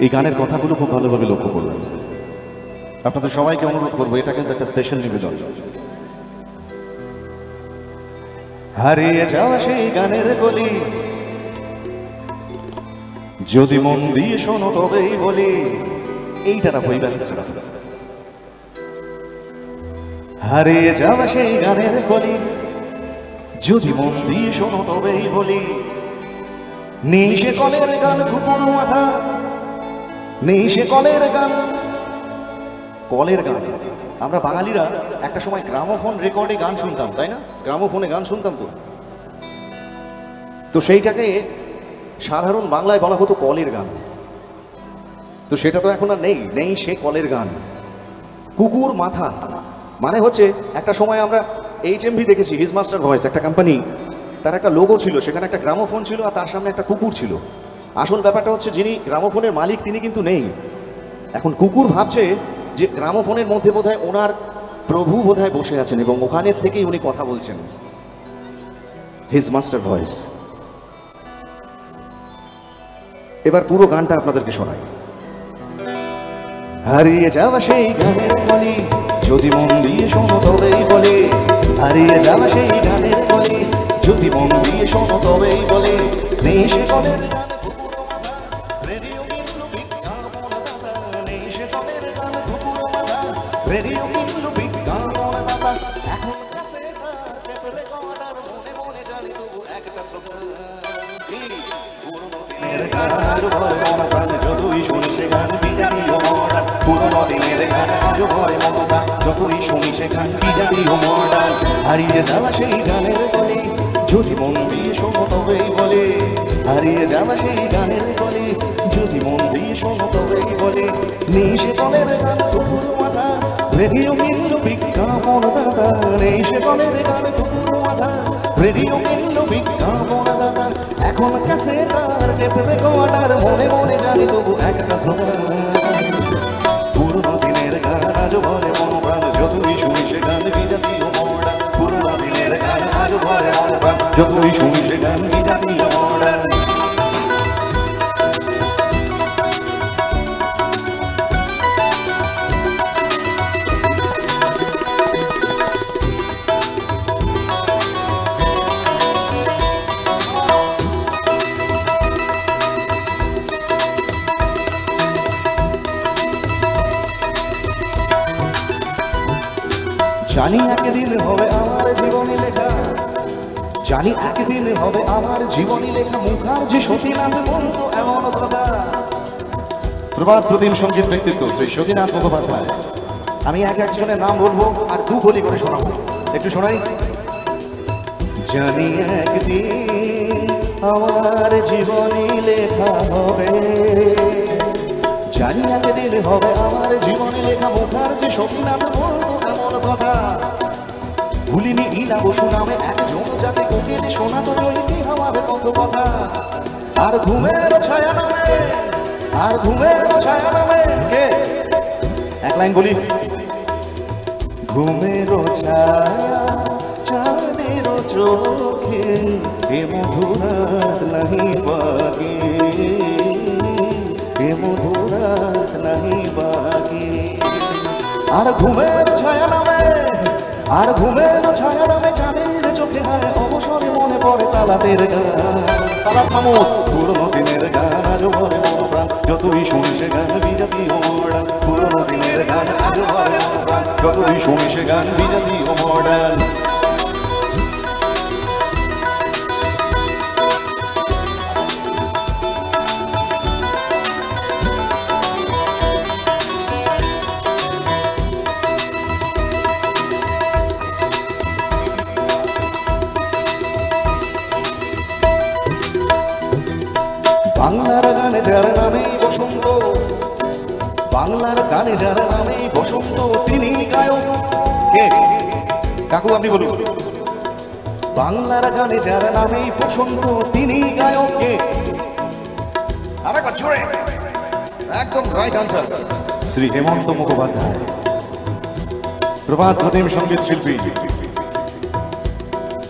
এই গানের কথাগুলো খুব ভালোভাবে লক্ষ্য করবেন। আপনাদের সবাইকে অনুরোধ করবো, এটা কিন্তু একটা স্পেশাল নিবেদন। হারিয়ে যাওয়া সেই গানের গলি, যদি মন দিয়ে শোনো তবেই বলি, এইটা না বই ব্যালেন্স। হারিয়ে যাওয়া সেই গানের গলি, যদি মন দিয়ে শোনো তবেই বলি, নেই সে কলের গান কুকুর মাথা, নেই সে কলের গান। কলের গান, আমরা বাঙালিরা একটা সময় গ্রামোফোন রেকর্ডে গান শুনতাম, তাই না? গ্রামোফোনে গান শুনতাম তো সেইটাকে সাধারণ বাংলায় বলা হতো কলের গান। তো সেটা তো এখন আর নেই, নেই সে কলের গান। কুকুর মাথা মানে হচ্ছে একটা সময় আমরা HMV দেখেছি, হিজ মাস্টার ভয়েস, একটা কোম্পানি, তার একটা লোগো ছিল, সেখানে একটা গ্রামোফোন ছিল আর তার সামনে একটা কুকুর ছিল। আসল ব্যাপারটা হচ্ছে যিনি গ্রামোফোনের মালিক তিনি কিন্তু নেই। এখন কুকুর ভাবছে যে গ্রামোফোনের মধ্যে বোধহয় ওনার প্রভু বোধহয় বসে আছেন এবং ওখানের থেকেই উনি কথা বলছেন। His master voice. এবার পুরো গানটা আপনাদেরকে শোনাই। হারিয়ে যাওয়া সেই গানের গলি, যদি মন দিয়ে শোনো তবেই বলে, হারিয়ে যাওয়া সেই গানের গলি, যদি মন দিয়ে শোনো তবেই বলে, নেই সে কলের গান কুকুর মাথা, রেডিও কিন্তু বিজ্ঞাপন দাতা, নেই সে কলের গান কুকুর মাথা, রেডিও কিন্তু বিজ্ঞাপন দাতা। এখন ক্যাসেটটা টেপ রেকর্ডার, মনে মনে জানি তবু একটা শ্রোতা, পুরনো দিনের গান আজ ভরে মন প্রাণ, যতই শুনি সে গান বিজাতীয় মডার্ন। পুরনো দিনের গান আজ ভরে মন প্রাণ, যতই শুনি সে গান বিজাতীয় মডার্ন। হারিয়ে যাওয়া সেই গানের গলি, যদি মন দিয়ে শোনো তবেই বলে, হারিয়ে যাওয়া সেই গানের গলি, যদি মন দিয়ে শোনো তবেই বলে, নেই সে কলের গান কুকুর মাথা, রেডিও কিন্তু বিজ্ঞাপন দাতা, নেই সে কলের গান কুকুর মাথা, রেডিও কিন্তু বিজ্ঞাপন দাতা। এখন ক্যাসেটার টেপ রেকর্ডার, মনে মনে জানি তবু একটা শ্রোতা, পুরনো দিনের গান আজ ভরে মন প্রাণ, যতই শুনি সে গান বিজাতীয় মডার্ন। পুরনো দিনের গান আজ ভরে মন প্রাণ, যতই শুনি সে গান বিজাতীয় মডার্ন। জানি একদিন হবে আমার জীবনী লেখা, জানি একদিন হবে আমার জীবনী লেখা, মুখার্জি সতীনাথ বলতো এমন কথা। প্রভাত প্রতিম সঙ্গীত ব্যক্তিত্ব শ্রী সতীনাথ মুখোপাধ্যায়। আমি একজনের নাম বলবো আর দু গলি করে শোনাবো, একটু শোনাই। জানি একদিন আমার জীবনী লেখা হবে, জানি একদিন হবে আমার জীবনী লেখা, মুখার্জি সতীনাথ বলতো এমন কথা। ভুলিনি ইলা বসু নামে একজন যাতে কোকিলে শোনাতো চলিতি আমার কত কথা। আর ঘুমের ছায়া নামে, আর ঘুমের ছায়া নামে কে, এক লাইন বলি। ঘুমের ছায়া চাঁদের চোখে, এ মধুরাত নাহি বাগে, এ মধুরাত নাহি বাগে। আর ঘুমের ছায়া নামে, আর ঘুমের ছায়া নামে চাঁদের চোখে হয় অবসরে মনে পড়ে তালাতের গান। তালা থামো, পুরনো দিনের গান আজ ভরে মন প্রাণ, যতই শুনি সে গান বিজাতীয় মডার্ন। পুরনো দিনের গান আজ ভরে মন প্রাণ, যতই শুনি সে গান বিজাতীয় মডার্ন। বাংলার গানে যার নামেই বসন্ত, বাংলার গানে যার নামেই বসন্ত, তিনি গায়ক কে? কাকু আপনি বলুন। বাংলার গানে যার নামেই বসন্ত, তিনি গায়ক কে? আরেকবার জোরে, একদম রাইট আনসার, শ্রী হেমন্ত মুখোপাধ্যায়। প্রভাত প্রতিম সঙ্গীত শিল্পী,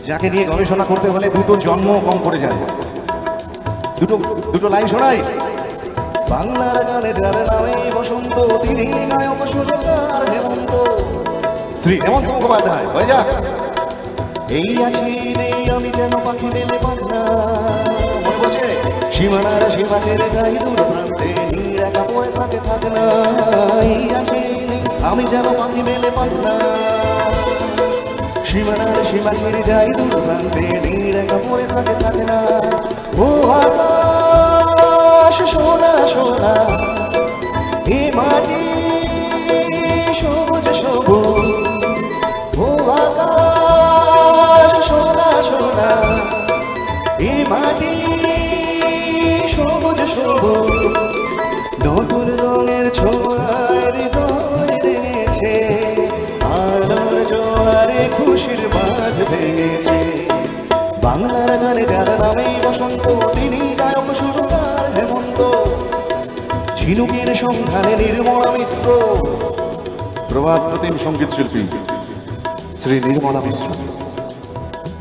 যাকে নিয়ে গবেষণা করতে হলে দুটো জন্ম কম পড়ে যায়। দুটো লাইন শোনাই। বাংলার গানে যার নামে বসন্ত, তিনি গায়ক সুরকার হেমন্ত। শ্রী হেমন্ত মুখোপাধ্যায় হয়ে যাক। এই আছি নেই আমি যেন পাখি মেলে পাখনা, মনে বলছে সীমানার সীমা ছেড়ে যাই দূর প্রান্তে, নীর একা পড়ে থাকে থাকে না। এই আছি নেই আমি যেন পাখি মেলে পাখনা, সীমানার সীমা ছেড়ে যাই দূর প্রান্তে, নীর একা পড়ে থাকে থাকে না। ও আকাশ সোনা সোনা, এ মাটি সবুজ সবুজ। ও আকাশ সোনা সোনা, এ মাটি সবুজ সবুজ। নতুন রঙের ছোঁয়ায় হৃদয় রেঙেছে, আলোর জোয়ারে খুশির বাঁধ ভেঙেছে। বাংলার গানে যার নামে বসন্ত, তিনি গায়ক সুরকার হেমন্ত। ঝিনুকের সন্ধানে নির্মলা মিশ্র, প্রভাত প্রতিম সঙ্গীত শিল্পী শ্রী নির্মলা মিশ্র।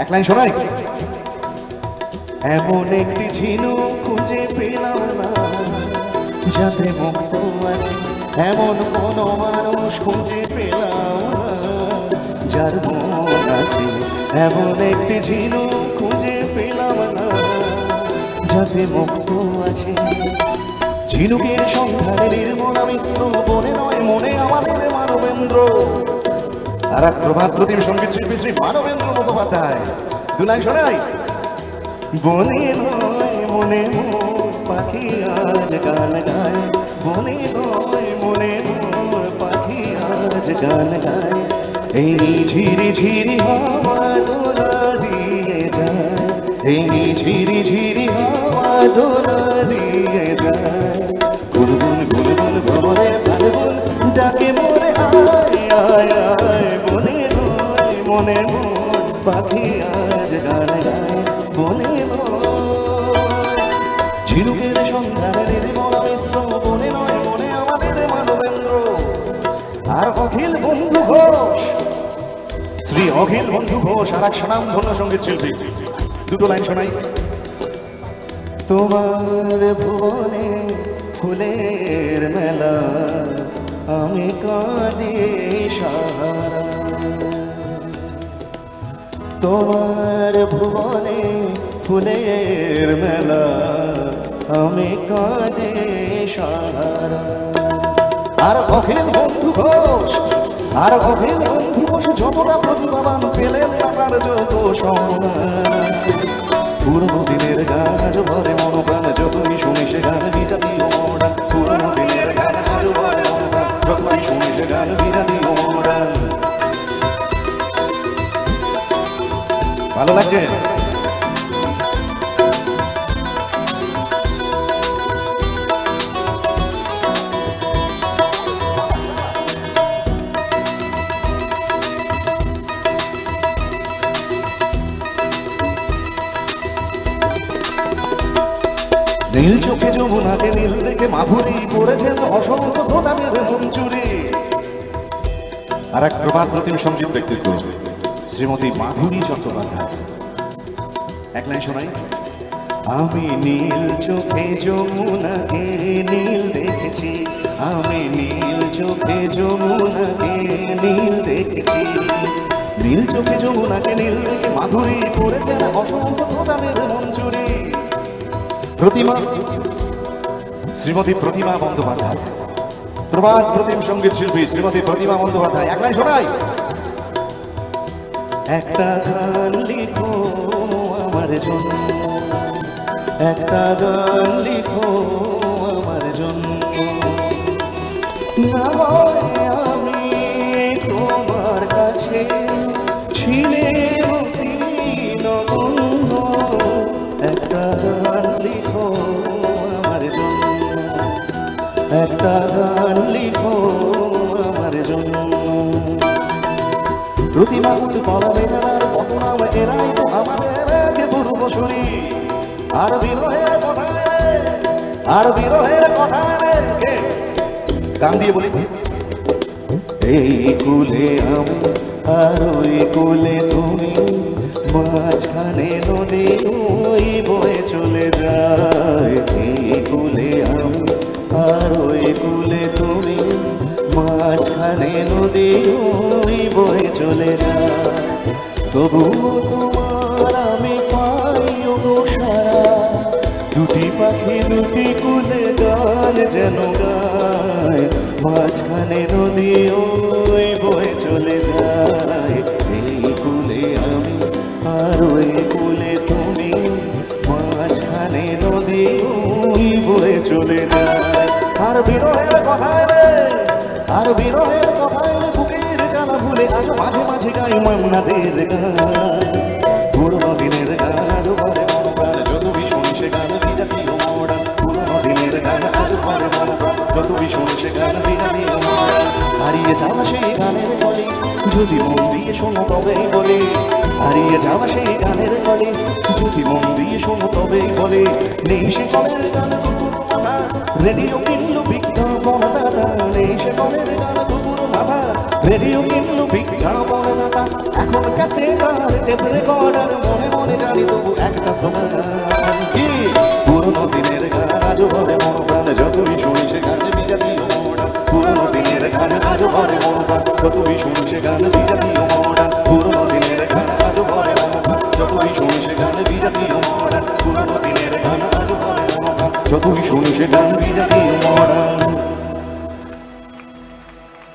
এক লাইন শোনাই। এমন একটি ঝিনুক খুঁজে পেলাম না, যাতে মুক্ত আছে, এমন কোন মানুষ খুঁজে পেলাম না, যার মন আছে। এমন একটি ঝিনুক খুঁজে পেলাম না, যাতে মুক্ত আছে। ঝিনুকের সন্ধানে নির্মলা মিশ্র, বনে নয় মনে আমাদের মানবেন্দ্র। আর এক প্রভাত প্রতিম সঙ্গীত শিল্পী শ্রী মানবেন্দ্র মুখোপাধ্যায়। দু লাইন শোনাই। বনে নয় মনে পাখি আজ গান গায়, বনে নয় মনে পাখি আজ গান গায়। এই ঝিরি ঝিরি হাওয়া দোলা দিয়ে যায়, এই ঝিরি ঝিরি হাওয়া দোলা দিয়ে যায়। গুনগুন গুনগুন ভ্রমণের ফাল্গুন ডাকে মোরে আয় আয় আয়। বনে নয় মনে পাখি আজ গান গায়, বনে ঝিনুকের সন্ধানে নির্মলা মিশ্র, বনে নয় মনে আমাদের মানবেন্দ্র। আর অখিল বন্ধু ঘোষ, শ্রী অখিল বন্ধু ঘোষ আর এক স্বনামধন্য সঙ্গীত শিল্পী। দুটো লাইন শোনাই। তোমার ভুবনে ফুলের মেলা, আমি কাঁদি সাহারা। তোমার ভুবনে ফুলের মেলা, আমি কাঁদি সাহারা। আর অখিল বন্ধু ঘোষ, আর অখিল বন্ধু ঘোষ যতটা প্রতিভাবান পেলেন তার যত সম্মান। পুরনো দিনের গান আজ ভরে মনোপ্রাণ, যতই শুনি সে গান বিজাতীয় মডার্ন। পুরনো দিনের গান আজ ভরে মনোপ্রাণ, যতই শুনি সে গান বিজাতীয় মডার্ন। ভালো লাগছে? নীল চোখে যমুনাকে নীল দেখে মাধুরী পড়েছেন অসংখ্য শ্রোতাদের মঞ্জুরি। আর এক প্রভাত প্রতিম সঙ্গীত ব্যক্তিত্ব শ্রীমতী মাধুরী চট্টোপাধ্যায়। এক লাইন শোনাই। আমি নীল চোখে যমুনাকে নীল দেখেছি, আমি নীল চোখে যমুনাকে নীল দেখেছি। নীল চোখে যমুনাকে নীল দেখে মাধুরী পড়েছেন অসংখ্য শ্রোতাদের মঞ্জুরি। প্রতিমা শ্রীমতী প্রতিমা বন্দ্যোপাধ্যায়, প্রভাত প্রতিম সঙ্গীত শিল্পী শ্রীমতী প্রতিমা বন্দ্যোপাধ্যায়। এক লাইন শোনাই। একটা গান লিখো আমার জন্য, একটা গান লিখো আমার জন্য। না হয় আমি তোমার কাছে ছিলে অতি নগণ্য। একটা গান লিখো আমার জন্য, একটা গান লিখো আমার জন্য। প্রতিমা উৎপলা মেঘনার পতনাম এরাই তো আমাদের পূর্বসূরি। আর বিরহের কথায়, আর বিরহের কথায় গান দিয়ে বলি। এই কুলে আমি আর ওই কুলে তুমি, মাঝখানে নদী ওই বয়ে চলে যায়। এই কুলে আমি তবুও তোমার আমি পাই গো সারা, দুটি পাখি দুটি কুলে গান যেন গায়, মাঝখানে নদী ওই বয়ে চলে যায়। এই কুলে আমি আর ওই কুলে তুমি, মাঝখানে নদী ওই বয়ে চলে যায়। আর বিরহের কথায় রে, আর বিরহের কথায় রে বুকের জ্বালা ভুলে আজ মাঝে মাঝে গাই মামনাদের গান, পুরনো দিনের গান আজ ভরে মন প্রাণ, যতই শুনি সে গান বিজাতীয় মডার্ন। পুরনো দিনের গান আজ ভরে মন প্রাণ, যতই শুনি সে গান বিজাতীয় মডার্ন। হারিয়ে যাওয়া সেই গানের গলে যদি মন দিয়ে শোনো তবেই বলে, হারিয়ে যাওয়া সেই গানের গলে যদি মন দিয়ে শোনো তবেই বলে। নেই সে কলের গান দুপুর মাথা, রেডিও কিনলো বিজ্ঞাপন দাতা, নেই সে কলের গান দুপুর মাথা, রেডিও কিনলো বিজ্ঞাপন দাতা। এখন ক্যাসেট আর টেপ রেকর্ডার, মনে মনে জানি তবু একটা স্লোগান, কি পুরনো দিনের গান আজ ভরে মন প্রাণ, যতই শুনি সে গান বিজাতীয় মডার্ন। পুরনো দিনের গান আজ ভরে মন প্রাণ, যতই শুনি সে গান বিজাতীয় মডার্ন। পুরনো দিনের গান আজ ভরে মন প্রাণ, যতই শুনি সে গান বিজাতীয় মডার্ন। পুরনো দিনের গান আজ ভরে মন প্রাণ, যতই শুনি সে গান বিজাতীয় মডার্ন।